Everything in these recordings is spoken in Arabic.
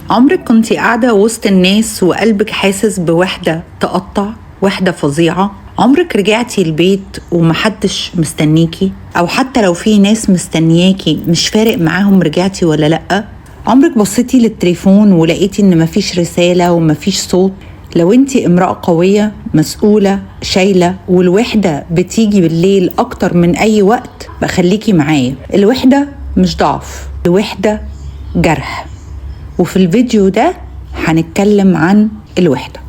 عمرك كنتي قاعدة وسط الناس وقلبك حاسس بوحدة تقطع، وحدة فظيعة؟ عمرك رجعتي البيت ومحدش مستنيكي؟ أو حتى لو في ناس مستنياكي مش فارق معاهم رجعتي ولا لأ؟ عمرك بصيتي للتليفون ولقيتي إن مفيش رسالة ومفيش صوت؟ لو انتي امرأة قوية مسؤولة شايلة والوحدة بتيجي بالليل أكتر من أي وقت، بخليكي معايا. الوحدة مش ضعف، الوحدة جرح. وفي الفيديو ده هنتكلم عن الوحدة.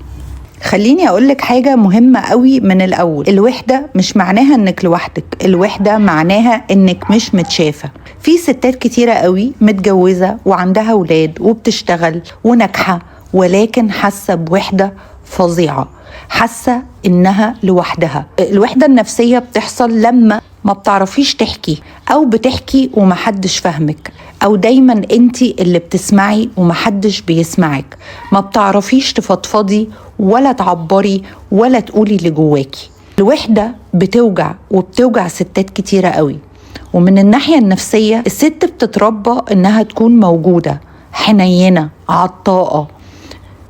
خليني أقولك حاجة مهمة قوي من الأول. الوحدة مش معناها إنك لوحدك، الوحدة معناها إنك مش متشافة. في ستات كتيرة قوي متجوزة وعندها أولاد وبتشتغل وناجحة، ولكن حاسة بوحدة فظيعة، حاسة إنها لوحدها. الوحدة النفسية بتحصل لما ما بتعرفيش تحكي، أو بتحكي ومحدش فهمك، أو دايما انتي اللي بتسمعي ومحدش بيسمعك. ما بتعرفيش تفضفضي ولا تعبري ولا تقولي اللي جواكي. الوحدة بتوجع، وبتوجع ستات كتيرة قوي. ومن الناحية النفسية الست بتتربى إنها تكون موجودة، حنينة، عطاءة،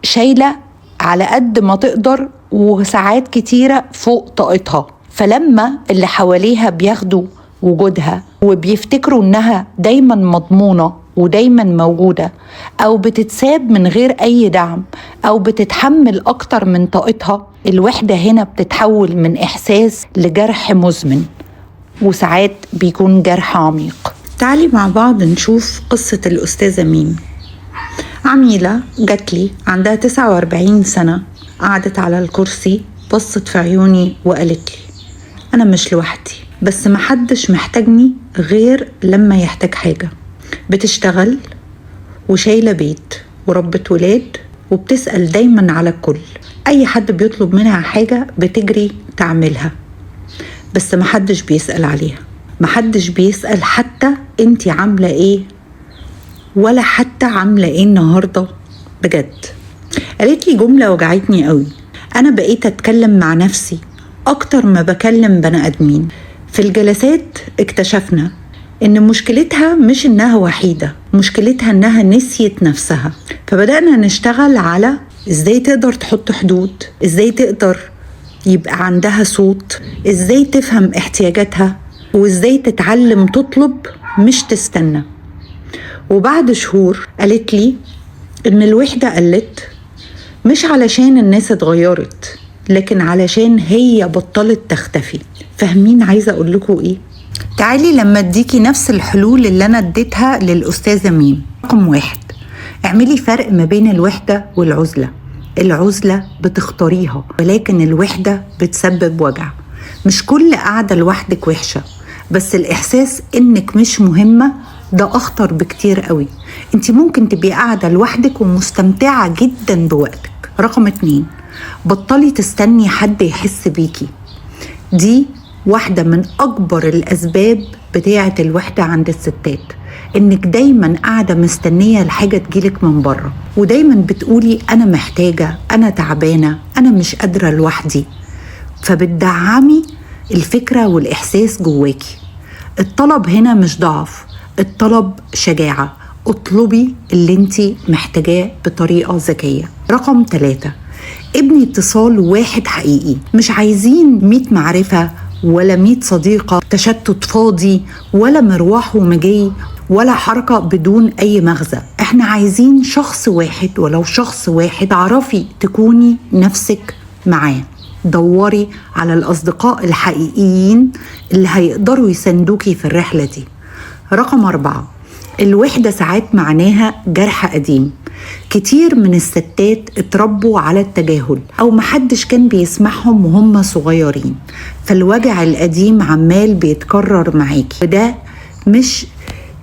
شايلة على قد ما تقدر، وساعات كتيرة فوق طاقتها. فلما اللي حواليها بياخدوا وجودها وبيفتكروا انها دايما مضمونة ودايما موجودة، او بتتساب من غير اي دعم، او بتتحمل اكتر من طاقتها، الوحدة هنا بتتحول من احساس لجرح مزمن، وساعات بيكون جرح عميق. تعالي مع بعض نشوف قصة الأستاذة ميم. عميلة جاتلي عندها 49 سنة، قعدت على الكرسي، بصت في عيوني وقالت لي: أنا مش لوحدي، بس محدش محتاجني غير لما يحتاج حاجة. بتشتغل وشايلة بيت وربة ولاد، وبتسأل دايما على الكل. أي حد بيطلب منها حاجة بتجري تعملها، بس محدش بيسأل عليها، محدش بيسأل حتى انتي عاملة ايه، ولا حتى عاملة ايه النهاردة بجد. قالت لي جملة وجعتني قوي: أنا بقيت أتكلم مع نفسي أكتر ما بكلم بني آدمين. في الجلسات اكتشفنا إن مشكلتها مش إنها وحيدة، مشكلتها إنها نسيت نفسها. فبدأنا نشتغل على إزاي تقدر تحط حدود، إزاي تقدر يبقى عندها صوت، إزاي تفهم احتياجاتها، وإزاي تتعلم تطلب مش تستنى. وبعد شهور قالت لي إن الوحدة قلت، مش علشان الناس اتغيرت، لكن علشان هي بطلت تختفي. فاهمين عايزة أقول لكم إيه؟ تعالي لما اديكي نفس الحلول اللي أنا اديتها للأستاذة ميم. رقم 1: اعملي فرق ما بين الوحدة والعزلة. العزلة بتختاريها، ولكن الوحدة بتسبب وجع. مش كل قعدة لوحدك وحشة، بس الإحساس إنك مش مهمة ده أخطر بكتير قوي. انت ممكن تبقي قاعدة لوحدك ومستمتعة جدا بوقتك. رقم 2: بطلي تستني حد يحس بيكي. دي واحدة من أكبر الأسباب بتاعة الوحدة عند الستات، إنك دايما قاعدة مستنية الحاجة تجيلك من بره، ودايما بتقولي أنا محتاجة، أنا تعبانة، أنا مش قادرة لوحدي. فبتدعمي الفكرة والإحساس جواكي. الطلب هنا مش ضعف، الطلب شجاعة. اطلبي اللي انتي محتاجاه بطريقة ذكية. رقم 3: ابني اتصال واحد حقيقي. مش عايزين 100 معرفة ولا 100 صديقة، تشتت فاضي، ولا مروح ومجي، ولا حركة بدون أي مغزى. احنا عايزين شخص واحد، ولو شخص واحد عرفي تكوني نفسك معاه. دوري على الأصدقاء الحقيقيين اللي هيقدروا يساندوكي في الرحلة دي. رقم 4: الوحدة ساعات معناها جرح قديم. كتير من الستات اتربوا على التجاهل، أو محدش كان بيسمعهم وهم صغيرين، فالوجع القديم عمال بيتكرر معاكي. وده مش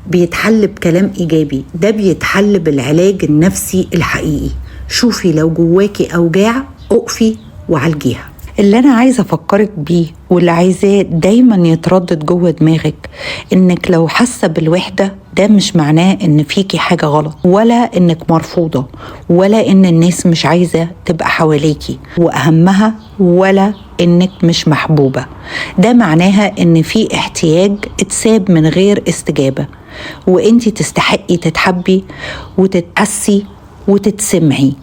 بيتحل بكلام إيجابي، ده بيتحل بالعلاج النفسي الحقيقي. شوفي لو جواكي أوجاع، اقفي وعالجيها. اللي أنا عايزة أفكرك بيه واللي عايزاه دايما يتردد جوه دماغك، إنك لو حاسة بالوحدة ده مش معناه إن فيكي حاجة غلط، ولا إنك مرفوضة، ولا إن الناس مش عايزة تبقى حواليكي، وأهمها ولا إنك مش محبوبة. ده معناها إن في احتياج اتساب من غير استجابة، وإنتي تستحقي تتحبي وتتقسي وتتسمعي.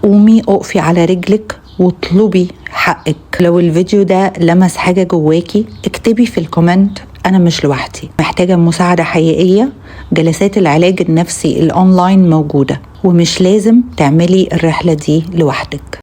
قومي اقفي على رجلك واطلبي حقك. لو الفيديو ده لمس حاجة جواكي اكتبي في الكومنت أنا مش لوحدي، محتاجة مساعدة حقيقية. جلسات العلاج النفسي الأونلاين موجودة، ومش لازم تعملي الرحلة دي لوحدك.